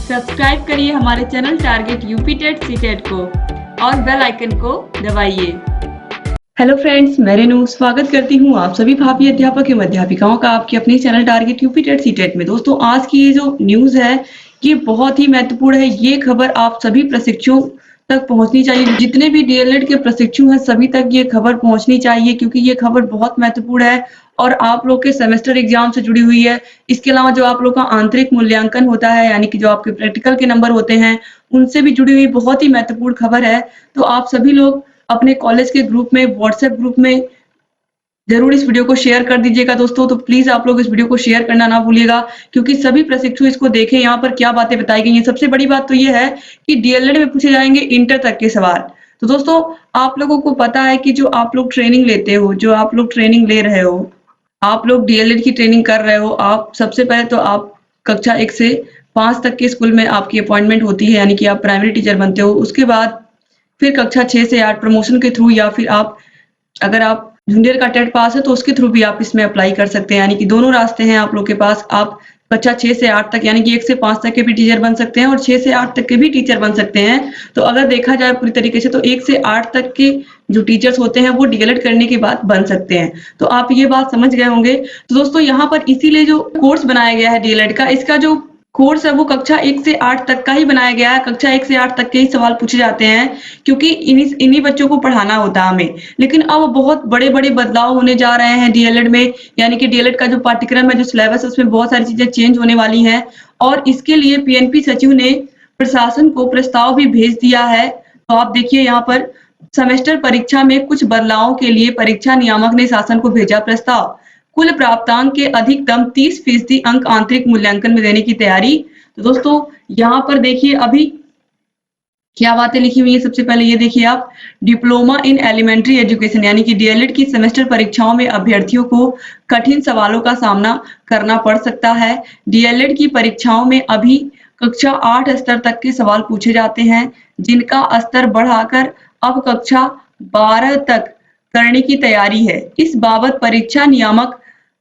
Subscribe करिए हमारे channel target UP TET CTET को और बेल आइकन को दबाइए। हेलो फ्रेंड्स, मैं रेनू स्वागत करती हूँ आप सभी भावी अध्यापक एवं अध्यापिकाओं का आपके अपने channel target UP TET CTET में। दोस्तों, आज की ये जो न्यूज है ये बहुत ही महत्वपूर्ण है। ये खबर आप सभी प्रशिक्षुओं तक पहुंचनी चाहिए। जितने भी डीएलएड के प्रशिक्षु हैं सभी तक ये खबर पहुंचनी चाहिए, क्योंकि ये खबर बहुत महत्वपूर्ण है और आप लोग के सेमेस्टर एग्जाम से जुड़ी हुई है। इसके अलावा जो आप लोग का आंतरिक मूल्यांकन होता है, यानी कि जो आपके प्रैक्टिकल के नंबर होते हैं, उनसे भी जुड़ी हुई बहुत ही महत्वपूर्ण खबर है। तो आप सभी लोग अपने कॉलेज के ग्रुप में, व्हाट्सएप ग्रुप में जरूर इस वीडियो को शेयर कर दीजिएगा दोस्तों। तो प्लीज आप लोग इस वीडियो को शेयर करना ना भूलिएगा, क्योंकि सभी प्रशिक्षु इसको देखें यहाँ पर क्या बातें बताई गई हैं। सबसे बड़ी बात तो ये है कि डीएलएड में पूछे जाएंगे इंटर तक के सवाल। तो दोस्तों, आप लोगों को पता है कि जो आप लोग ट्रेनिंग लेते हो, जो आप लोग ट्रेनिंग ले रहे हो, आप लोग डीएलएड की ट्रेनिंग कर रहे हो, आप सबसे पहले तो आप कक्षा 1 से 5 तक के स्कूल में आपकी अपॉइंटमेंट होती है, यानी कि आप प्राइमरी टीचर बनते हो। उसके बाद फिर कक्षा 6 से 8 प्रमोशन के थ्रू, या फिर आप अगर आप जूनियर का टेट पास है तो उसके थ्रू भी आप इसमें अप्लाई कर सकते हैं। यानी कि दोनों रास्ते हैं आप लोग के पास। आप कक्षा 6 से 8 तक, यानी कि 1 से 5 तक के भी टीचर बन सकते हैं और 6 से 8 तक के भी टीचर बन सकते हैं। तो अगर देखा जाए पूरी तरीके से तो 1 से 8 तक के जो टीचर्स होते हैं वो डीएलएड करने के बाद बन सकते हैं। तो आप ये बात समझ गए होंगे। तो दोस्तों, यहाँ पर इसीलिए जो कोर्स बनाया गया है डीएलएड का, इसका जो कोर्स है वो कक्षा 1 से 8 तक का ही बनाया गया है। कक्षा 1 से 8 तक के ही सवाल पूछे जाते हैं, क्योंकि इन्हीं बच्चों को पढ़ाना होता है हमें। लेकिन अब बहुत बड़े-बड़े बदलाव होने जा रहे हैं डीएलएड में, यानी कि डीएलएड का जो पाठ्यक्रम है, जो सिलेबस है, उसमें बहुत सारी चीजें चेंज होने वाली हैं और इसके लिए पीएनपी सचिव ने प्रशासन को प्रस्ताव भी भेज दिया है। तो आप देखिए यहाँ पर सेमेस्टर परीक्षा में कुछ बदलावों के लिए परीक्षा नियामक ने शासन को भेजा प्रस्ताव। कुल प्राप्तांक के अधिकतम 30% अंक आंतरिक मूल्यांकन में देने की तैयारी। तो दोस्तों, यहाँ पर देखिए अभी क्या बातें लिखी हुई है। सबसे पहले ये देखिए आप, डिप्लोमा इन एलिमेंट्री एजुकेशन, यानी कि डीएलएड की सेमेस्टर परीक्षाओं में अभ्यर्थियों को कठिन सवालों का सामना करना पड़ सकता है। डीएलएड की परीक्षाओं में अभी कक्षा 8 स्तर तक के सवाल पूछे जाते हैं, जिनका स्तर बढ़ाकर अब कक्षा 12 तक करने की तैयारी है। इस बाबत परीक्षा नियामक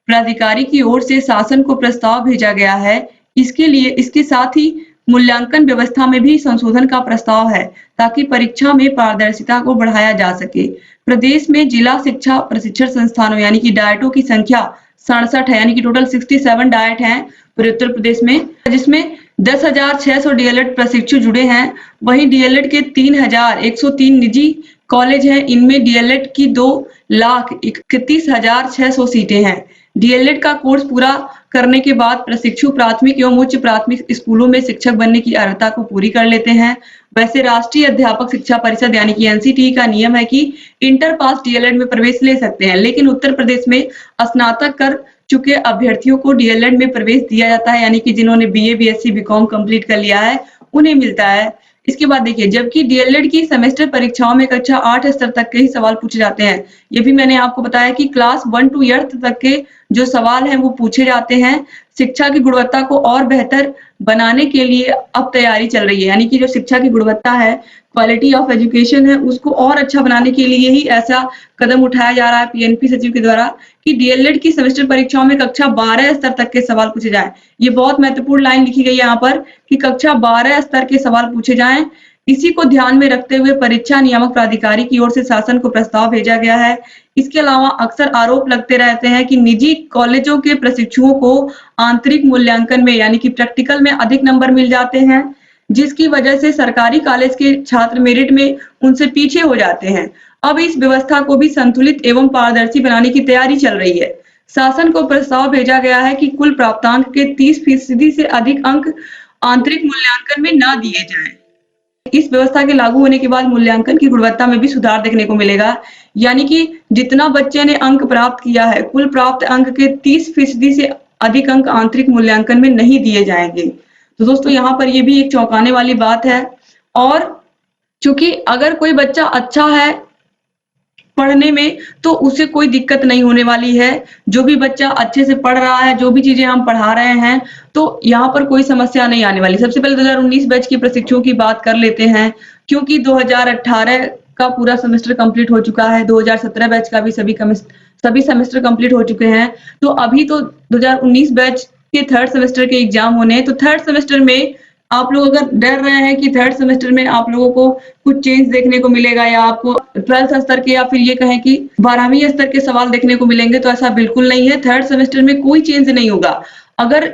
प्राधिकारी की ओर से शासन को प्रस्ताव भेजा गया है। इसके साथ ही मूल्यांकन व्यवस्था में भी संशोधन का प्रस्ताव है, ताकि परीक्षा में पारदर्शिता को बढ़ाया जा सके। प्रदेश में जिला शिक्षा प्रशिक्षण संस्थानों, यानी कि डायटों की संख्या 67 है, यानी कि टोटल 67 डायट हैं पूरे उत्तर प्रदेश में, जिसमें 10,600 डीएलएड प्रशिक्षु जुड़े हैं। वहीं डीएलएड के 3,103 निजी कॉलेज हैं। इनमें डीएलएड की 2,31,600 सीटें हैं। डीएलएड का कोर्स पूरा करने के बाद प्रशिक्षु प्राथमिक एवं उच्च प्राथमिक स्कूलों में शिक्षक बनने की अर्हता को पूरी कर लेते हैं। वैसे राष्ट्रीय अध्यापक शिक्षा परिषद, यानी कि एनसीटीई का नियम है कि इंटर पास डीएलएड में प्रवेश ले सकते हैं, लेकिन उत्तर प्रदेश में स्नातक कर चुके अभ्यर्थियों को डीएलएड में प्रवेश दिया जाता है, यानी कि जिन्होंने बीए, बीएससी, बीकॉम कंप्लीट कर लिया है उन्हें मिलता है। इसके बाद देखिए, जबकि डीएलएड की सेमेस्टर परीक्षाओं में कक्षा 8 स्तर तक के ही सवाल पूछे जाते हैं। ये भी मैंने आपको बताया कि क्लास 1 to 8 तक के जो सवाल हैं वो पूछे जाते हैं। शिक्षा की गुणवत्ता को और बेहतर बनाने के लिए अब तैयारी चल रही है, यानी कि जो शिक्षा की गुणवत्ता है, क्वालिटी ऑफ एजुकेशन है, उसको और अच्छा बनाने के लिए ही ऐसा कदम उठाया जा रहा है पीएनपी सचिव के द्वारा कि डीएलएड की सेमेस्टर परीक्षाओं में कक्षा 12 स्तर तक के सवाल पूछे जाएं। ये बहुत महत्वपूर्ण लाइन लिखी गई है यहाँ पर कि कक्षा 12 स्तर के सवाल पूछे जाएं। इसी को ध्यान में रखते हुए परीक्षा नियामक प्राधिकारी की ओर से शासन को प्रस्ताव भेजा गया है। इसके अलावा अक्सर आरोप लगते रहते हैं कि निजी कॉलेजों के प्रशिक्षुओं को आंतरिक मूल्यांकन में, यानी कि प्रैक्टिकल में अधिक नंबर मिल जाते हैं, जिसकी वजह से सरकारी कॉलेज के छात्र मेरिट में उनसे पीछे हो जाते हैं। अब इस व्यवस्था को भी संतुलित एवं पारदर्शी बनाने की तैयारी चल रही है। शासन को प्रस्ताव भेजा गया है कि कुल प्राप्तांक के 30% से अधिक अंक आंतरिक मूल्यांकन में न दिए जाएं। इस व्यवस्था के लागू होने के बाद मूल्यांकन की गुणवत्ता में भी सुधार देखने को मिलेगा, यानी कि जितना बच्चे ने अंक प्राप्त किया है, कुल प्राप्त अंक के 30% से अधिक अंक आंतरिक मूल्यांकन में नहीं दिए जाएंगे। तो दोस्तों, यहाँ पर ये भी एक चौंकाने वाली बात है। और चूंकि अगर कोई बच्चा अच्छा है पढ़ने में तो उसे कोई दिक्कत नहीं होने वाली है। जो भी बच्चा अच्छे से पढ़ रहा है, जो भी चीजें हम पढ़ा रहे हैं, तो यहाँ पर कोई समस्या नहीं आने वाली। सबसे पहले 2019 बैच के प्रशिक्षुओं की बात कर लेते हैं, क्योंकि 2018 का पूरा सेमेस्टर कंप्लीट हो चुका है। 2017 बैच का भी सभी सेमेस्टर कंप्लीट हो चुके हैं। तो अभी तो 2019 बैच के थर्ड सेमेस्टर के एग्जाम होने हैं। तो थर्ड सेमेस्टर में आप लोग अगर डर रहे हैं कि थर्ड सेमेस्टर में आप लोगों को कुछ चेंज देखने को मिलेगा या आपको 12th स्तर के या फिर ये कहें कि 12वीं स्तर के सवाल देखने को मिलेंगे, तो ऐसा बिल्कुल नहीं है। थर्ड सेमेस्टर में कोई चेंज नहीं होगा। अगर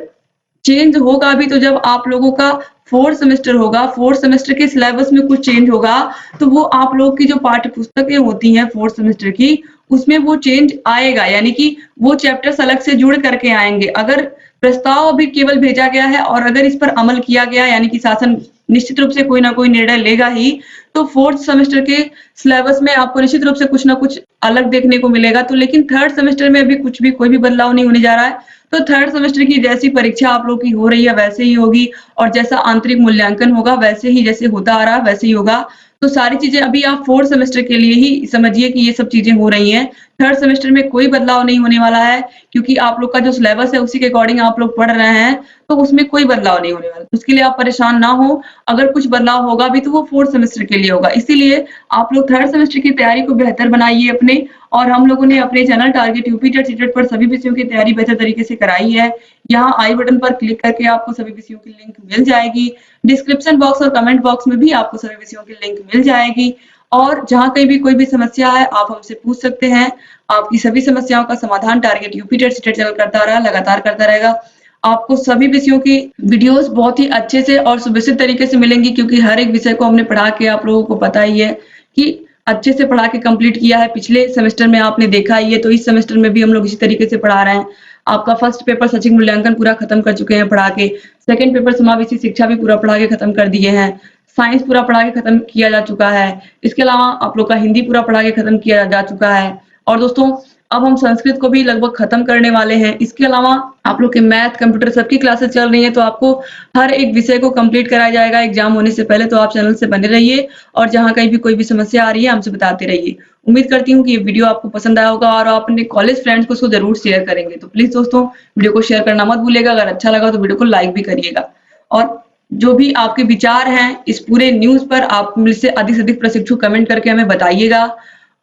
चेंज होगा भी तो जब आप लोगों का फोर्थ सेमेस्टर होगा, फोर्थ सेमेस्टर के सिलेबस में कुछ चेंज होगा, तो वो आप लोगों की जो पाठ्य पुस्तकें होती हैं फोर्थ सेमेस्टर की, उसमें वो चेंज आएगा, यानी कि वो चैप्टर्स अलग से जुड़ करके आएंगे। अगर प्रस्ताव अभी केवल भेजा गया है और अगर इस पर अमल किया गया, यानी कि शासन निश्चित रूप से कोई ना कोई निर्णय लेगा ही, तो फोर्थ सेमेस्टर के सिलेबस में आपको निश्चित रूप से कुछ ना कुछ अलग देखने को मिलेगा। तो लेकिन थर्ड सेमेस्टर में अभी कुछ भी कोई भी बदलाव नहीं होने जा रहा है। तो थर्ड सेमेस्टर की जैसी परीक्षा आप लोग की हो रही है वैसे ही होगी, और जैसा आंतरिक मूल्यांकन होगा वैसे ही, जैसे होता आ रहा है वैसे ही होगा। तो सारी चीजें अभी आप फोर्थ सेमेस्टर के लिए ही समझिए कि ये सब चीजें हो रही हैं। थर्ड सेमेस्टर में कोई बदलाव नहीं होने वाला है, क्योंकि आप लोग का जो सिलेबस है उसी के अकॉर्डिंग आप लोग पढ़ रहे हैं, तो उसमें कोई बदलाव नहीं होने वाला। उसके लिए आप परेशान ना हो। अगर कुछ बदलाव होगा भी तो वो फोर्थ सेमेस्टर के लिए होगा। इसीलिए आप लोग थर्ड सेमेस्टर की तैयारी को बेहतर बनाइए अपने। और हम लोगों ने अपने channel target UP TET CTET पर सभी विषयों की तैयारी बेहतर तरीके से कराई है। यहाँ आई बटन पर क्लिक करके आपको सभी विषयों की लिंक मिल जाएगी। डिस्क्रिप्शन बॉक्स और कमेंट बॉक्स में भी आपको सभी विषयों की लिंक मिल जाएगी। और जहाँ कहीं भी कोई भी समस्या है आप हमसे पूछ सकते हैं। आपकी सभी समस्याओं का समाधान target UP TET CTET channel करता रहा, लगातार करता रहेगा। आपको सभी विषयों की वीडियोस बहुत ही अच्छे से और सुव्यवस्थित तरीके से मिलेंगी, क्योंकि हर एक विषय को हमने पढ़ा के आप लोगों को पता ही है कि अच्छे से पढ़ा के कंप्लीट किया है। पिछले सेमेस्टर में आपने देखा ही है, तो इस सेमेस्टर में भी हम लोग इसी तरीके से पढ़ा रहे हैं। आपका फर्स्ट पेपर सचिव मूल्यांकन पूरा खत्म कर चुके हैं पढ़ा के। सेकंड पेपर समावेशी शिक्षा भी पूरा पढ़ा के खत्म कर दिए हैं। साइंस पूरा पढ़ा के खत्म किया जा चुका है। इसके अलावा आप लोग का हिंदी पूरा पढ़ा के खत्म किया जा चुका है। और दोस्तों अब हम संस्कृत को भी लगभग खत्म करने वाले हैं। इसके अलावा आप लोग के मैथ, कंप्यूटर सबकी क्लासेस चल रही हैं, तो आपको हर एक विषय को कंप्लीट कराया जाएगा एग्जाम होने से पहले। तो आप चैनल से बने रहिए और जहाँ कहीं भी कोई भी समस्या आ रही है हमसे बताते रहिए। उम्मीद करती हूँ कि ये वीडियो आपको पसंद आया होगा और आप अपने कॉलेज फ्रेंड्स को उसको जरूर शेयर करेंगे। तो प्लीज दोस्तों वीडियो को शेयर करना मत भूलिएगा। अगर अच्छा लगा तो वीडियो को लाइक भी करिएगा। और जो भी आपके विचार हैं इस पूरे न्यूज पर आप मुझसे अधिक से अधिक प्रशिक्षु कमेंट करके हमें बताइएगा।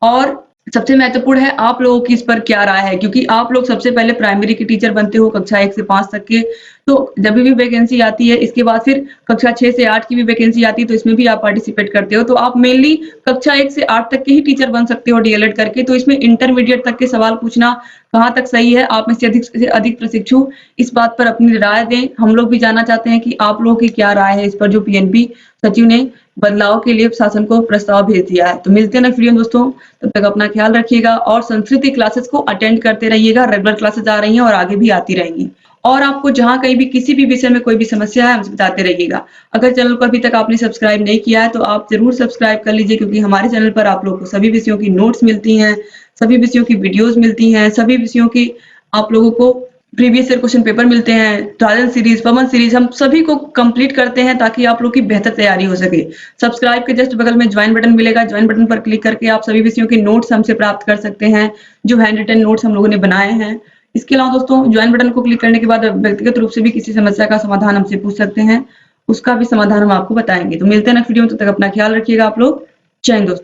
और सबसे महत्वपूर्ण है आप लोगों की इस पर क्या राय है, क्योंकि आप लोग सबसे पहले प्राइमरी के टीचर बनते हो कक्षा 1 से 5 तक के। तो जब भी वैकेंसी आती है, इसके बाद फिर कक्षा 6 से 8 की भी वैकेंसी आती है, तो इसमें भी आप पार्टिसिपेट करते हो। तो आप मेनली कक्षा 1 से 8 तक के ही टीचर बन सकते हो डीएलएड करके। तो इसमें इंटरमीडिएट तक के सवाल पूछना कहाँ तक सही है, आप में से अधिक प्रशिक्षु इस बात पर अपनी राय दें। हम लोग भी जानना चाहते हैं कि आप लोगों की क्या राय है इस पर, जो पीएनबी सचिव ने बदलाव के लिए शासन को प्रस्ताव भेज दिया है। तो मिलते हैं नेक्स्ट वीडियो में दोस्तों, तब तक अपना ख्याल रखिएगा और संस्कृत की क्लासेस को अटेंड करते रहिएगा। रेगुलर क्लासेस आ रही हैं और आगे भी आती रहेंगी। और आपको जहाँ कहीं भी किसी भी विषय में कोई भी समस्या है हमसे बताते रहिएगा। अगर चैनल को अभी तक आपने सब्सक्राइब नहीं किया है तो आप जरूर सब्सक्राइब कर लीजिए, क्योंकि हमारे चैनल पर आप लोगों को सभी विषयों की नोट्स मिलती हैं, सभी विषयों की वीडियोस मिलती हैं, सभी विषयों की आप लोगों को प्रीवियस ईयर क्वेश्चन पेपर मिलते हैं, ट्रायल सीरीज, पवन सीरीज, हम सभी को कंप्लीट करते हैं ताकि आप लोग की बेहतर तैयारी हो सके। सब्सक्राइब के जस्ट बगल में ज्वाइन बटन मिलेगा, ज्वाइन बटन पर क्लिक करके आप सभी विषयों के नोट्स हमसे प्राप्त कर सकते हैं, जो हैंड रिटन नोट्स हम लोगों ने बनाए हैं। इसके अलावा दोस्तों ज्वाइन बटन को क्लिक करने के बाद व्यक्तिगत रूप से भी किसी समस्या का समाधान हमसे पूछ सकते हैं, उसका भी समाधान हम आपको बताएंगे। तो मिलते हैं नेक्स्ट वीडियो में, तब तक अपना ख्याल रखिएगा आप लोग। जय हिंद दोस्तों।